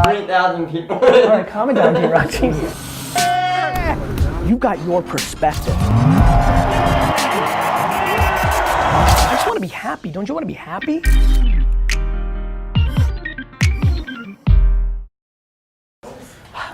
3,000 people. All right, calm it down, D-Rock. Jesus. You got your perspective. I just want to be happy. Don't you want to be happy?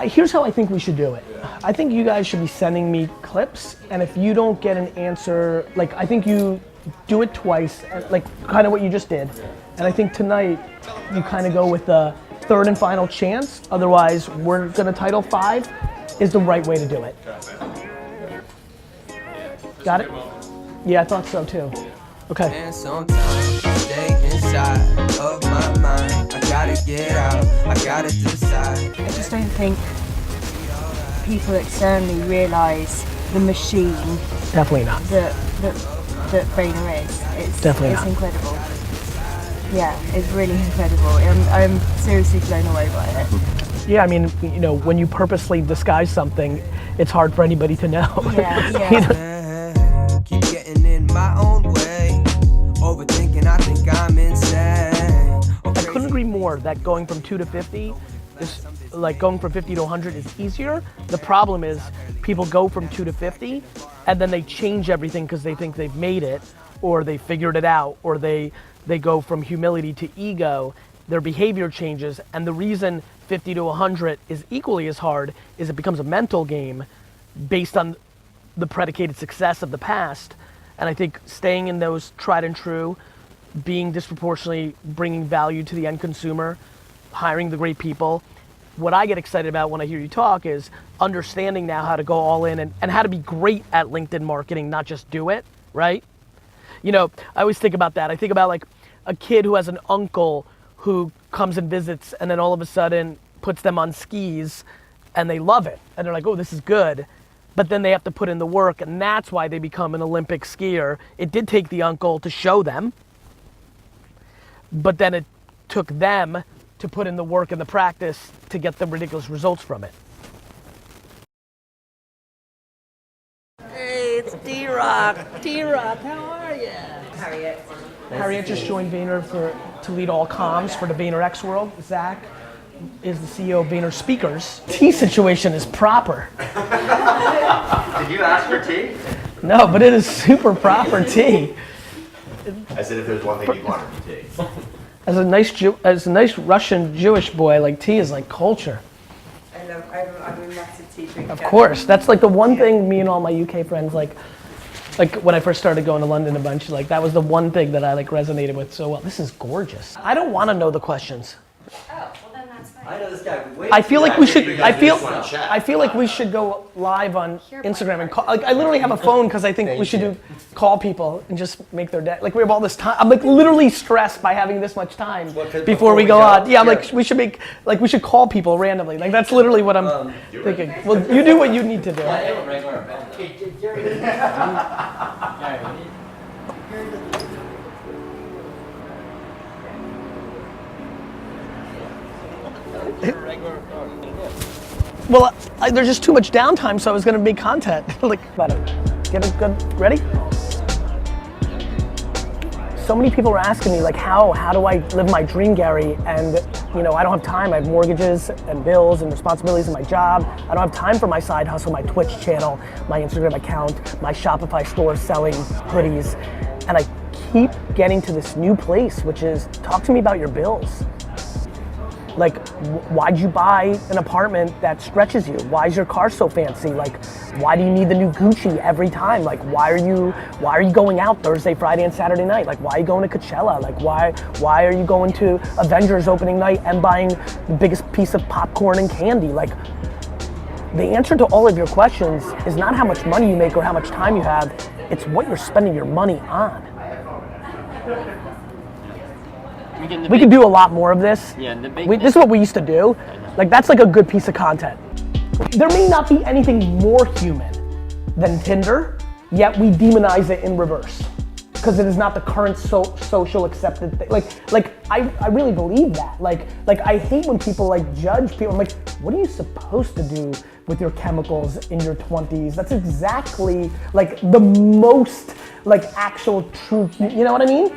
Here's how I think we should do it. I think you guys should be sending me clips, and if you don't get an answer, like I think you do it twice, like kind of what you just did. And I think tonight you kind of go with the third and final chance. Otherwise, we're gonna title 5 is the right way to do it. Got it? Yeah, I thought so too. Okay. And sometimes stay inside of my mind. I gotta get out, I gotta decide. I just don't think people externally realise the machine Definitely not. that Vayner is. It's Definitely it's not. incredible. Yeah, it's really incredible. I'm seriously blown away by it. Yeah, I mean, you know, when you purposely disguise something, it's hard for anybody to know. Yeah, yeah. You know? Keep getting in my own way. Overthinking, I think I'm insane. I couldn't agree more that going from 2 to 50 is like going from 50 to 100 is easier. The problem is people go from 2 to 50 and then they change everything because they think they've made it or they figured it out or they go from humility to ego. Their behavior changes, and the reason 50 to 100 is equally as hard is it becomes a mental game based on the predicated success of the past. And I think staying in those tried and true, being disproportionately bringing value to the end consumer, hiring the great people. What I get excited about when I hear you talk is understanding now how to go all in and how to be great at LinkedIn marketing, not just do it, right? You know, I always think about that. I think about like a kid who has an uncle who comes and visits and then all of a sudden puts them on skis and they love it. And they're like, oh, this is good. But then they have to put in the work, and that's why they become an Olympic skier. It did take the uncle to show them, but then it took them to put in the work and the practice to get the ridiculous results from it. Hey, it's D-Rock. D-Rock, how are you? Harriet. Harriet just joined Vayner to lead all comms for the VaynerX world. Zach is the CEO of Vayner Speakers. Tea situation is proper. Did you ask for tea? No, but it is super proper tea. I said if there's one thing you'd want from tea. As a nice Russian Jewish boy, like tea is like culture. I'm a massive tea drinker. Of course, that's like the one thing me and all my UK friends like when I first started going to London a bunch, like that was the one thing that I like resonated with so well. This is gorgeous. I don't want to know the questions. Oh, well then that's fine. I know this guy. I feel like we should. I feel chat. like we should go live on Instagram and call. Like I literally have a phone because I think we should call people and just make their day. Like we have all this time. I'm like literally stressed by having this much time before we go on. Yeah, I'm like we should we should call people randomly. Like that's literally what I'm thinking. Well, you do what you need to do. I am a regular fan. Well, there's just too much downtime, so I was gonna make content. Like, get it good, ready? So many people are asking me, like, how do I live my dream, Gary? And, you know, I don't have time. I have mortgages and bills and responsibilities in my job. I don't have time for my side hustle, my Twitch channel, my Instagram account, my Shopify store selling hoodies. And I keep getting to this new place, which is, talk to me about your bills. Like, why'd you buy an apartment that stretches you? Why is your car so fancy? Like, why do you need the new Gucci every time? Like, why are you going out Thursday, Friday, and Saturday night? Like, why are you going to Coachella? Like, why are you going to Avengers opening night and buying the biggest piece of popcorn and candy? Like, the answer to all of your questions is not how much money you make or how much time you have, it's what you're spending your money on. We can do a lot more of this. Yeah, this is what we used to do. Like that's like a good piece of content. There may not be anything more human than Tinder, yet we demonize it in reverse. Because it is not the current social accepted thing. Like I really believe that. Like I hate when people like judge people. I'm like, what are you supposed to do with your chemicals in your 20s? That's exactly like the most like actual truth. You know what I mean?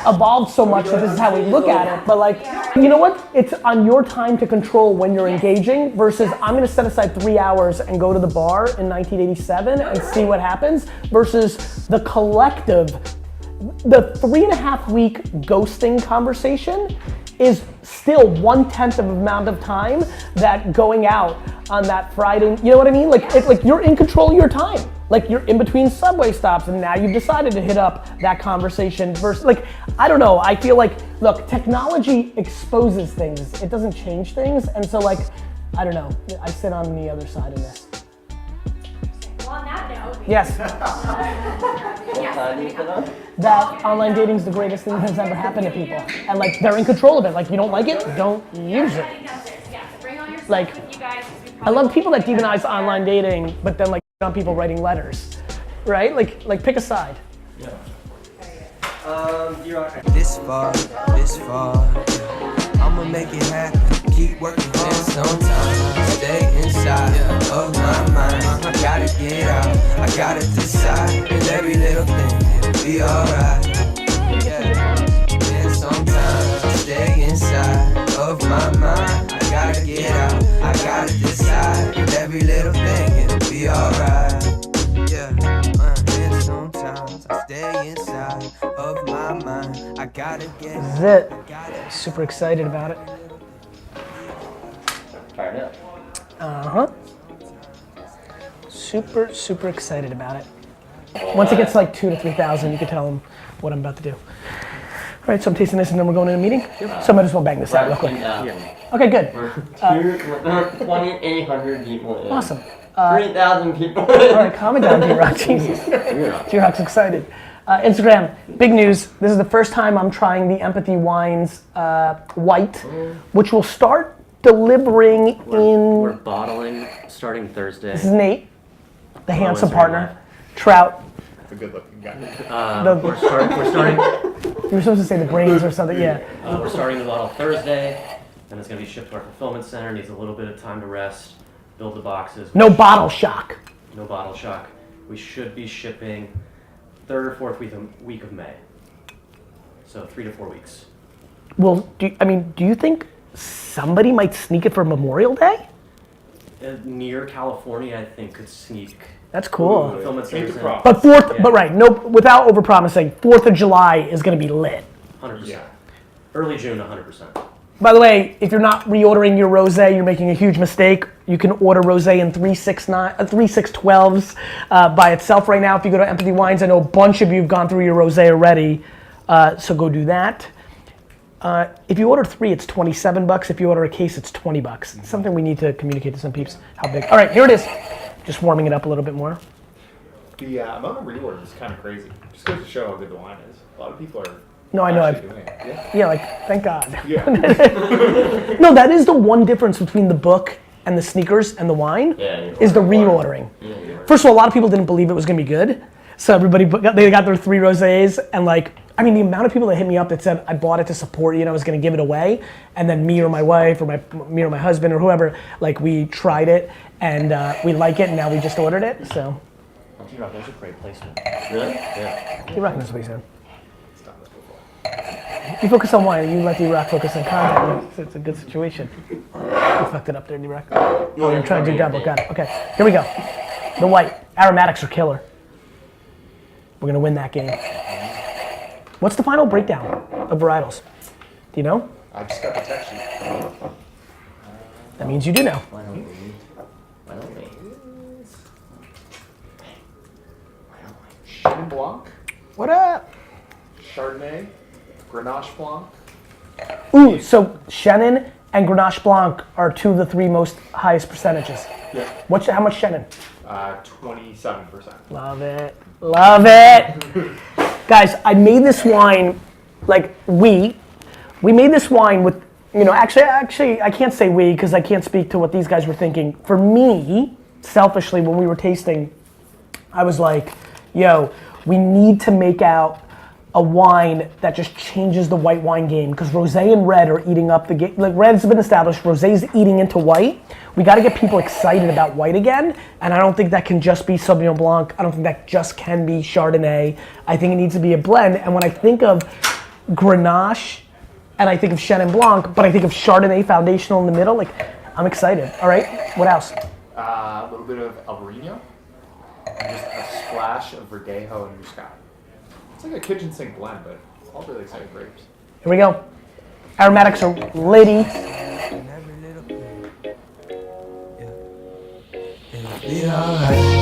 evolved so much that this is how we look at it. But like, you know what? It's on your time to control when you're engaging versus I'm gonna set aside 3 hours and go to the bar in 1987 and see what happens versus the collective. The 3.5 week ghosting conversation is still 1/10 of the amount of time that going out on that Friday, you know what I mean? Like, like you're in control of your time. Like you're in between subway stops and now you've decided to hit up that conversation versus, like, I don't know, I feel like, look, technology exposes things, it doesn't change things, and so like, I don't know, I sit on the other side of this. Well, on that note. Yes. What time do you put on? That online dating is the greatest thing that's ever happened to people. And like, they're in control of it. Like, you don't like it, don't use it. Yeah, so bring all your stuff Like, with you guys. I love people that demonize online dating, but then like on people writing letters, right? Like pick a side. This far, I'ma make it happen. Keep working hard. Sometimes stay inside of my mind. I gotta get out, I gotta decide. And every little thing will be alright. And sometimes I stay inside of my mind. I gotta get out, I gotta decide. And every little thing it'll be alright. And sometimes I stay inside of my mind. I gotta get This is it. Super excited about it. Fired up. Uh-huh. Super excited about it. Once it gets to like 2,000 to 3,000, you can tell them what I'm about to do. All right, so I'm tasting this and then we're going in a meeting. So I might as well bang this out real quick. Okay, good. We're 2,800 people in. Awesome. 3,000 people. All right, calm it down, D-Rock. Jesus. D-Rock's excited. Instagram, big news. This is the first time I'm trying the Empathy Wines White, which will start delivering We're in. bottling starting Thursday. This is Nate, the handsome is your partner. Trout. That's a good looking guy. We're starting. You were supposed to say the brains or something, yeah. We're starting the bottle Thursday, and it's going to be shipped to our fulfillment center. Needs a little bit of time to rest, build the boxes. No bottle shock. No bottle shock. We should be shipping 3rd or 4th week of May. So 3 to 4 weeks. Well, do you think somebody might sneak it for Memorial Day? Near California, I think could sneak. That's cool. Fulfillment centers in. But but right, no, without overpromising, 4th of July is going to be lit. 100%. Yeah. Early June, 100%. By the way, if you're not reordering your rosé, you're making a huge mistake. You can order rosé in 3/6/12s by itself right now. If you go to Empathy Wines, I know a bunch of you have gone through your rosé already, so go do that. If you order 3, it's $27. If you order a case, it's $20. It's something we need to communicate to some peeps. How big? All right, here it is. Just warming it up a little bit more. The amount of reorders is kind of crazy. Just goes to show how good the wine is. A lot of people are. No, I know. actually doing it. Yeah, like thank God. Yeah. No, that is the one difference between the book and the sneakers and the wine is the reordering. First of all, a lot of people didn't believe it was gonna be good, so everybody they got their 3 rosés and like. I mean, the amount of people that hit me up that said I bought it to support you and I was gonna give it away, and then me or my wife or me or my husband or whoever, like we tried it and we like it and now we just ordered it. So. D-Rock, that's a great placement. Really? Yeah. D-Rock knows what he's doing. You focus on wine, you let D-Rock focus on content. It's a good situation. You fucked it up there, D-Rock. Oh, you're trying to do double. Got it. Okay, here we go. The white aromatics are killer. We're gonna win that game. What's the final breakdown of varietals? Do you know? I just got the text sheet. That means you do know. Why don't we? Chenin Blanc, What up? Chardonnay, Grenache Blanc. Ooh, so Chenin and Grenache Blanc are 2 of the 3 most highest percentages. Yeah. How much Chenin? 27%. Love it. Love it. Guys, I made this wine, like we made this wine with, actually I can't say we because I can't speak to what these guys were thinking. For me, selfishly, when we were tasting, I was like, yo, we need to make out a wine that just changes the white wine game because rosé and red are eating up the game. Like red's been established, rosé's eating into white. We got to get people excited about white again, and I don't think that can just be Sauvignon Blanc. I don't think that just can be Chardonnay. I think it needs to be a blend. And when I think of Grenache, and I think of Chenin Blanc, but I think of Chardonnay foundational in the middle. Like, I'm excited. All right, what else? A little bit of Albarino, and just a splash of Verdejo and Muscat. It's like a kitchen sink blend, but all really exciting grapes. Here we go. Aromatics are lady. Be alright.